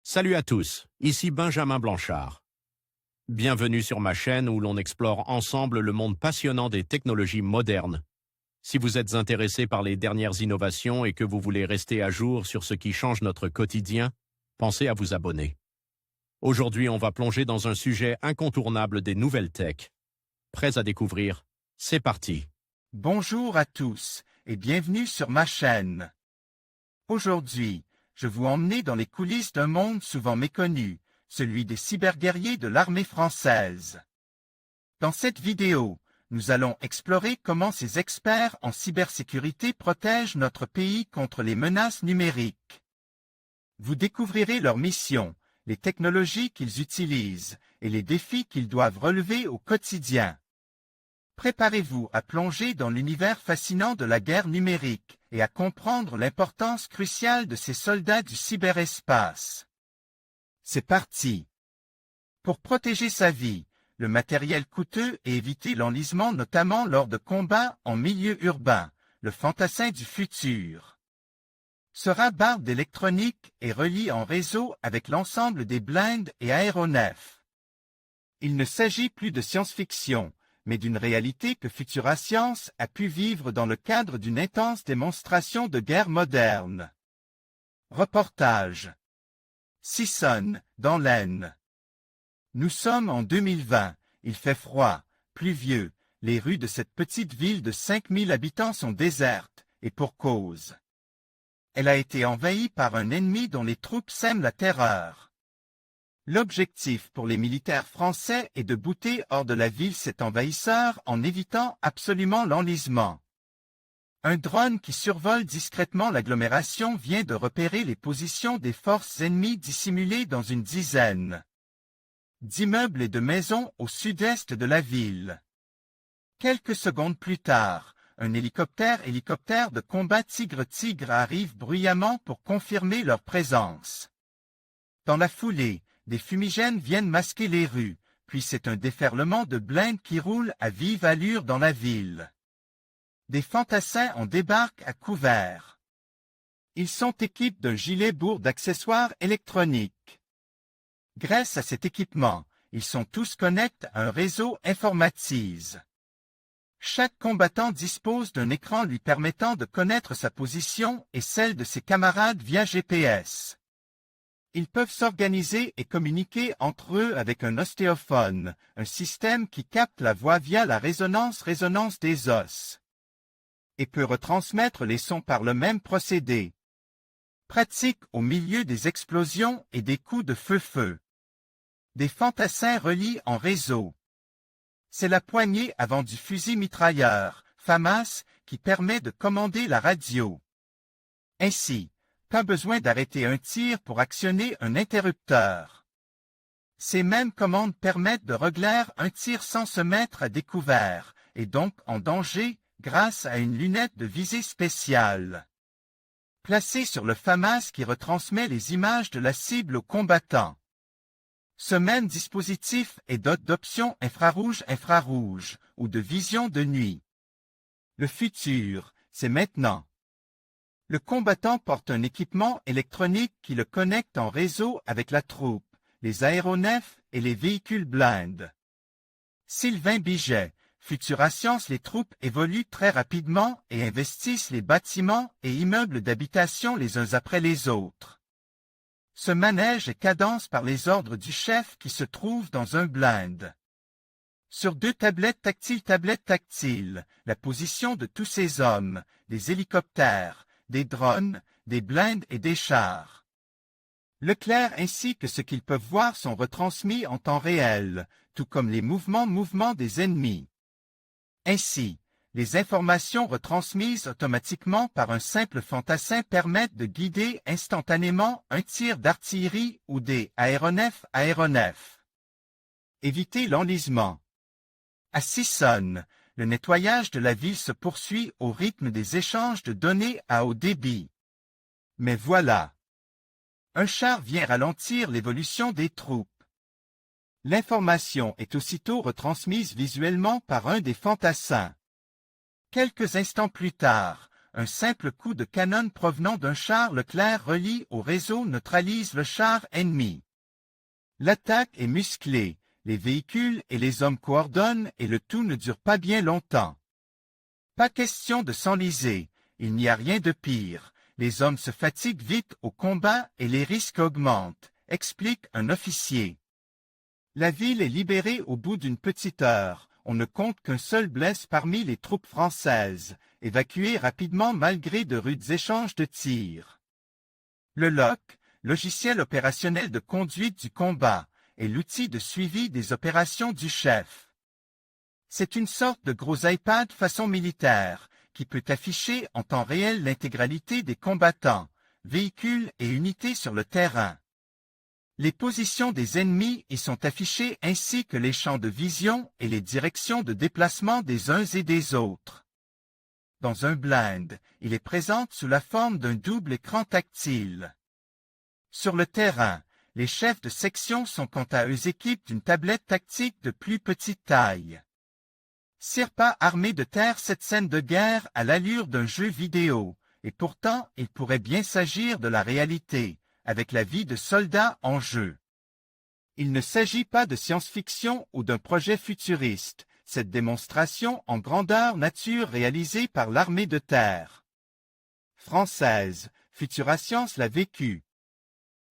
Salut à tous, ici Benjamin Blanchard. Bienvenue sur ma chaîne où l'on explore ensemble le monde passionnant des technologies modernes. Si vous êtes intéressé par les dernières innovations et que vous voulez rester à jour sur ce qui change notre quotidien, pensez à vous abonner. Aujourd'hui, on va plonger dans un sujet incontournable des nouvelles tech. Prêts à découvrir? C'est parti! Bonjour à tous et bienvenue sur ma chaîne. Aujourd'hui, je vous emmène dans les coulisses d'un monde souvent méconnu, celui des cyberguerriers de l'armée française. Dans cette vidéo, nous allons explorer comment ces experts en cybersécurité protègent notre pays contre les menaces numériques. Vous découvrirez leur mission, les technologies qu'ils utilisent et les défis qu'ils doivent relever au quotidien. Préparez-vous à plonger dans l'univers fascinant de la guerre numérique et à comprendre l'importance cruciale de ces soldats du cyberespace. C'est parti! Pour protéger sa vie, le matériel coûteux et éviter l'enlisement notamment lors de combats en milieu urbain, le fantassin du futur sera barre d'électronique et relie en réseau avec l'ensemble des blindes et aéronefs. Il ne s'agit plus de science-fiction, mais d'une réalité que Futurascience a pu vivre dans le cadre d'une intense démonstration de guerre moderne. Reportage. Sissonne, dans l'Aisne. Nous sommes en 2020, il fait froid, pluvieux, les rues de cette petite ville de 5000 habitants sont désertes, et pour cause. Elle a été envahie par un ennemi dont les troupes sèment la terreur. L'objectif pour les militaires français est de bouter hors de la ville cet envahisseur en évitant absolument l'enlisement. Un drone qui survole discrètement l'agglomération vient de repérer les positions des forces ennemies dissimulées dans une dizaine d'immeubles et de maisons au sud-est de la ville. Quelques secondes plus tard, un hélicoptère de combat Tigre arrive bruyamment pour confirmer leur présence. Dans la foulée, des fumigènes viennent masquer les rues, puis c'est un déferlement de blindes qui roule à vive allure dans la ville. Des fantassins en débarquent à couvert. Ils sont équipés d'un gilet bourre d'accessoires électroniques. Grâce à cet équipement, ils sont tous connectés à un réseau informatise. Chaque combattant dispose d'un écran lui permettant de connaître sa position et celle de ses camarades via GPS. Ils peuvent s'organiser et communiquer entre eux avec un ostéophone, un système qui capte la voix via la résonance des os, et peut retransmettre les sons par le même procédé. Pratique au milieu des explosions et des coups de feu. Des fantassins relient en réseau. C'est la poignée avant du fusil mitrailleur, FAMAS, qui permet de commander la radio. Ainsi, pas besoin d'arrêter un tir pour actionner un interrupteur. Ces mêmes commandes permettent de régler un tir sans se mettre à découvert, et donc en danger, grâce à une lunette de visée spéciale placée sur le FAMAS qui retransmet les images de la cible au combattant. Ce même dispositif est doté d'options infrarouge ou de vision de nuit. Le futur, c'est maintenant. Le combattant porte un équipement électronique qui le connecte en réseau avec la troupe, les aéronefs et les véhicules blindes. Sylvain Biget, Futurascience. Les troupes évoluent très rapidement et investissent les bâtiments et immeubles d'habitation les uns après les autres. Ce manège est cadence par les ordres du chef qui se trouve dans un blind. Sur deux tablettes tactiles, la position de tous ces hommes, des hélicoptères, des drones, des blindes et des chars. L'éclair ainsi que ce qu'ils peuvent voir sont retransmis en temps réel, tout comme les mouvements des ennemis. Ainsi, les informations retransmises automatiquement par un simple fantassin permettent de guider instantanément un tir d'artillerie ou des aéronefs. Éviter l'enlisement. À Sissonne, le nettoyage de la ville se poursuit au rythme des échanges de données à haut débit. Mais voilà. Un char vient ralentir l'évolution des troupes. L'information est aussitôt retransmise visuellement par un des fantassins. Quelques instants plus tard, un simple coup de canon provenant d'un char Leclerc relié au réseau neutralise le char ennemi. L'attaque est musclée, les véhicules et les hommes coordonnent et le tout ne dure pas bien longtemps. Pas question de s'enliser, il n'y a rien de pire. Les hommes se fatiguent vite au combat et les risques augmentent, explique un officier. La ville est libérée au bout d'une petite heure. On ne compte qu'un seul blessé parmi les troupes françaises, évacuées rapidement malgré de rudes échanges de tirs. Le LOC, logiciel opérationnel de conduite du combat, est l'outil de suivi des opérations du chef. C'est une sorte de gros iPad façon militaire, qui peut afficher en temps réel l'intégralité des combattants, véhicules et unités sur le terrain. Les positions des ennemis y sont affichées ainsi que les champs de vision et les directions de déplacement des uns et des autres. Dans un blind, il est présent sous la forme d'un double écran tactile. Sur le terrain, les chefs de section sont quant à eux équipés d'une tablette tactique de plus petite taille. Sirpa armé de terre cette scène de guerre à l'allure d'un jeu vidéo, et pourtant il pourrait bien s'agir de la réalité, avec la vie de soldats en jeu. Il ne s'agit pas de science-fiction ou d'un projet futuriste, cette démonstration en grandeur nature réalisée par l'armée de terre française, Futura Science l'a vécu.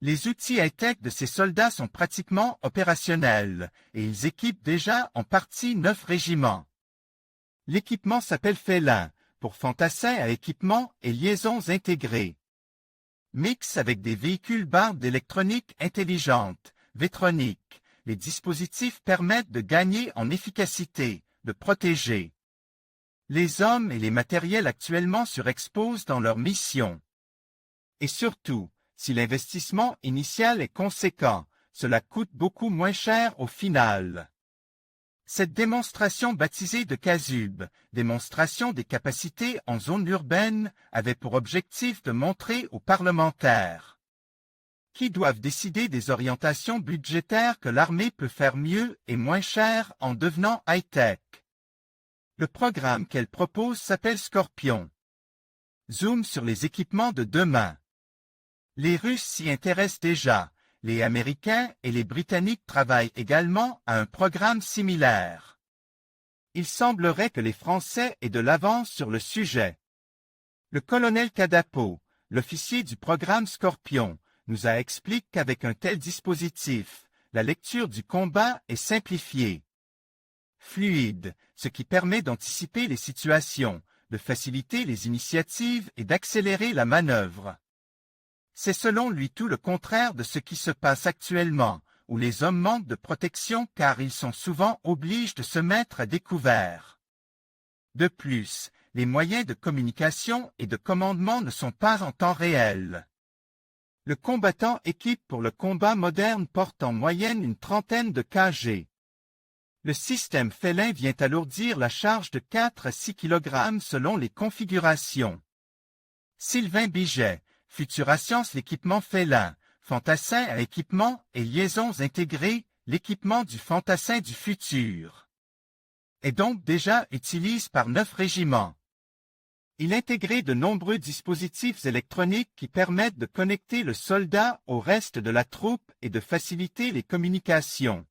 Les outils high-tech de ces soldats sont pratiquement opérationnels, et ils équipent déjà en partie 9 régiments. L'équipement s'appelle Félin, pour fantassins à équipement et liaisons intégrées. Mix avec des véhicules barres d'électronique intelligente, Vétronique, les dispositifs permettent de gagner en efficacité, de protéger les hommes et les matériels actuellement surexposent dans leur mission. Et surtout, si l'investissement initial est conséquent, cela coûte beaucoup moins cher au final. Cette démonstration baptisée de CASUB, démonstration des capacités en zone urbaine, avait pour objectif de montrer aux parlementaires qui doivent décider des orientations budgétaires que l'armée peut faire mieux et moins cher en devenant high-tech. Le programme qu'elle propose s'appelle Scorpion. Zoom sur les équipements de demain. Les Russes s'y intéressent déjà. Les Américains et les Britanniques travaillent également à un programme similaire. Il semblerait que les Français aient de l'avance sur le sujet. Le colonel Cadapo, l'officier du programme Scorpion, nous a expliqué qu'avec un tel dispositif, la lecture du combat est simplifiée. Fluide, ce qui permet d'anticiper les situations, de faciliter les initiatives et d'accélérer la manœuvre. C'est selon lui tout le contraire de ce qui se passe actuellement, où les hommes manquent de protection car ils sont souvent obligés de se mettre à découvert. De plus, les moyens de communication et de commandement ne sont pas en temps réel. Le combattant équipe pour le combat moderne porte en moyenne une trentaine de kg. Le système Félin vient alourdir la charge de 4 à 6 kg selon les configurations. Sylvain Biget, Futura Science l'équipement Félin, fantassin à équipement et liaisons intégrées, l'équipement du fantassin du futur. Et donc déjà utilisé par 9 régiments. Il intégrait de nombreux dispositifs électroniques qui permettent de connecter le soldat au reste de la troupe et de faciliter les communications.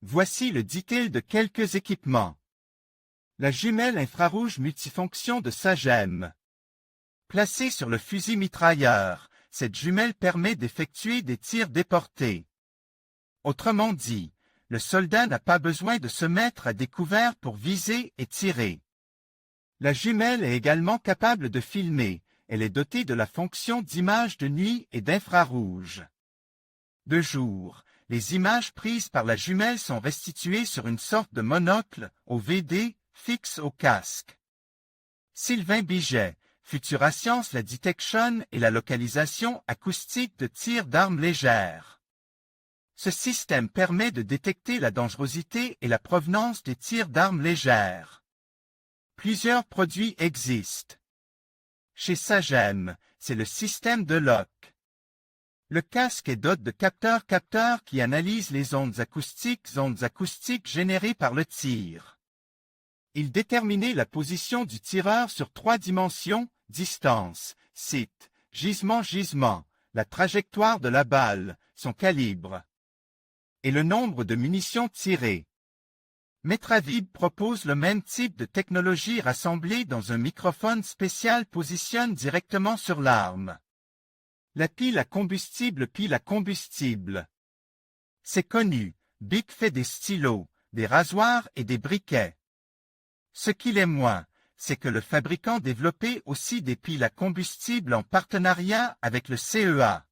Voici le détail de quelques équipements. La jumelle infrarouge multifonction de Sagem. Placée sur le fusil mitrailleur, cette jumelle permet d'effectuer des tirs déportés. Autrement dit, le soldat n'a pas besoin de se mettre à découvert pour viser et tirer. La jumelle est également capable de filmer, elle est dotée de la fonction d'image de nuit et d'infrarouge. De jour, les images prises par la jumelle sont restituées sur une sorte de monocle, OVD, fixe au casque. Sylvain Biget, Futura Science la detection et la localisation acoustique de tirs d'armes légères. Ce système permet de détecter la dangerosité et la provenance des tirs d'armes légères. Plusieurs produits existent. Chez Sagem, c'est le système de lock. Le casque est doté de capteurs qui analysent les ondes acoustiques générées par le tir. Il déterminait la position du tireur sur 3 dimensions, distance, site, gisement, la trajectoire de la balle, son calibre et le nombre de munitions tirées. Metravid propose le même type de technologie rassemblée dans un microphone spécial positionne directement sur l'arme. La pile à combustible. C'est connu, Bic fait des stylos, des rasoirs et des briquets. Ce qu'il est moins, c'est que le fabricant développait aussi des piles à combustible en partenariat avec le CEA.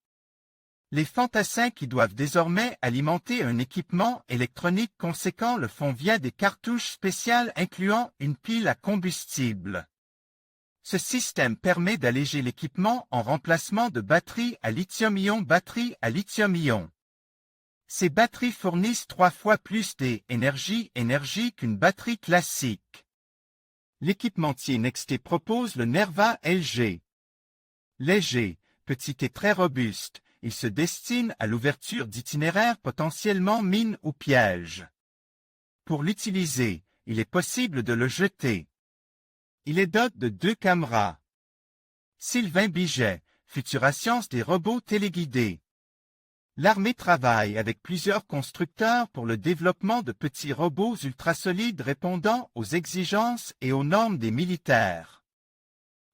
Les fantassins qui doivent désormais alimenter un équipement électronique conséquent le font via des cartouches spéciales incluant une pile à combustible. Ce système permet d'alléger l'équipement en remplacement de batteries à lithium-ion. Ces batteries fournissent 3 fois plus d'énergie qu'une batterie classique. L'équipementier Nexté propose le Nerva LG. Léger, petit et très robuste, il se destine à l'ouverture d'itinéraires potentiellement mines ou pièges. Pour l'utiliser, il est possible de le jeter. Il est doté de 2 caméras. Sylvain Biget, Futurascience des robots téléguidés. L'armée travaille avec plusieurs constructeurs pour le développement de petits robots ultrasolides répondant aux exigences et aux normes des militaires.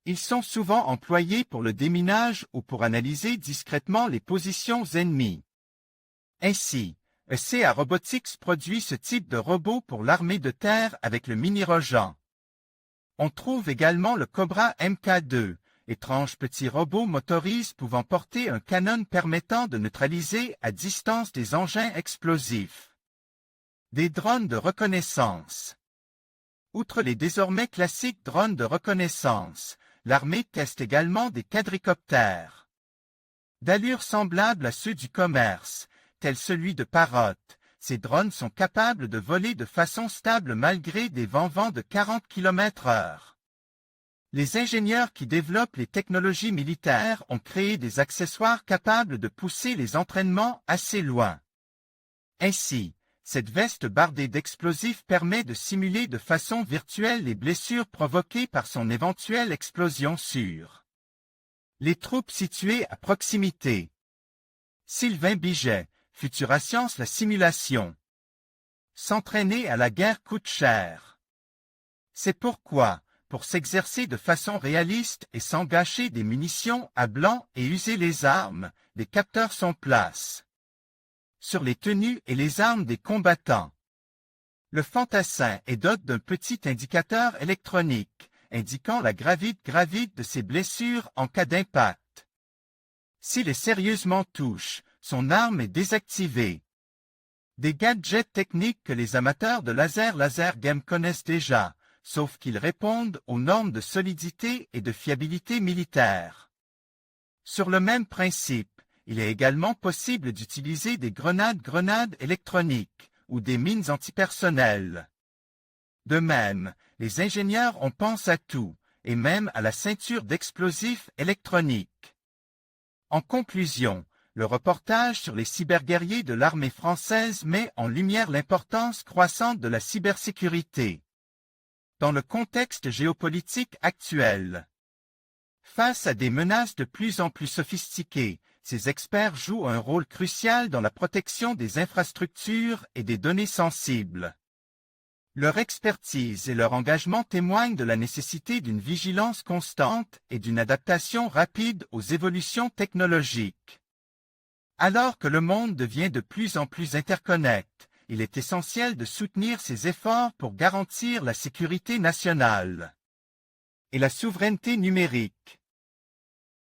Ils sont souvent employés pour le déminage ou pour analyser discrètement les positions ennemies. Ainsi, ECA Robotics produit ce type de robot pour l'armée de terre avec le Mini-Rojan. On trouve également le Cobra MK2, étrange petit robot motorisé pouvant porter un canon permettant de neutraliser à distance des engins explosifs. Des drones de reconnaissance. Outre les désormais classiques drones de reconnaissance, l'armée teste également des quadricoptères. D'allure semblable à ceux du commerce, tel celui de Parrot, ces drones sont capables de voler de façon stable malgré des vents de 40 km/h. Les ingénieurs qui développent les technologies militaires ont créé des accessoires capables de pousser les entraînements assez loin. Ainsi, cette veste bardée d'explosifs permet de simuler de façon virtuelle les blessures provoquées par son éventuelle explosion sur les troupes situées à proximité. Sylvain Biget, Futurascience la simulation. S'entraîner à la guerre coûte cher. C'est pourquoi, pour s'exercer de façon réaliste et sans gâcher des munitions à blanc et user les armes, des capteurs sont place sur les tenues et les armes des combattants. Le fantassin est doté d'un petit indicateur électronique, indiquant la gravité de ses blessures en cas d'impact. S'il est sérieusement touché, son arme est désactivée. Des gadgets techniques que les amateurs de laser game connaissent déjà, sauf qu'ils répondent aux normes de solidité et de fiabilité militaire. Sur le même principe, il est également possible d'utiliser des grenades électroniques ou des mines antipersonnelles. De même, les ingénieurs ont pensé à tout, et même à la ceinture d'explosifs électroniques. En conclusion, le reportage sur les cyberguerriers de l'armée française met en lumière l'importance croissante de la cybersécurité dans le contexte géopolitique actuel. Face à des menaces de plus en plus sophistiquées, ces experts jouent un rôle crucial dans la protection des infrastructures et des données sensibles. Leur expertise et leur engagement témoignent de la nécessité d'une vigilance constante et d'une adaptation rapide aux évolutions technologiques. Alors que le monde devient de plus en plus interconnecté, il est essentiel de soutenir ces efforts pour garantir la sécurité nationale et la souveraineté numérique.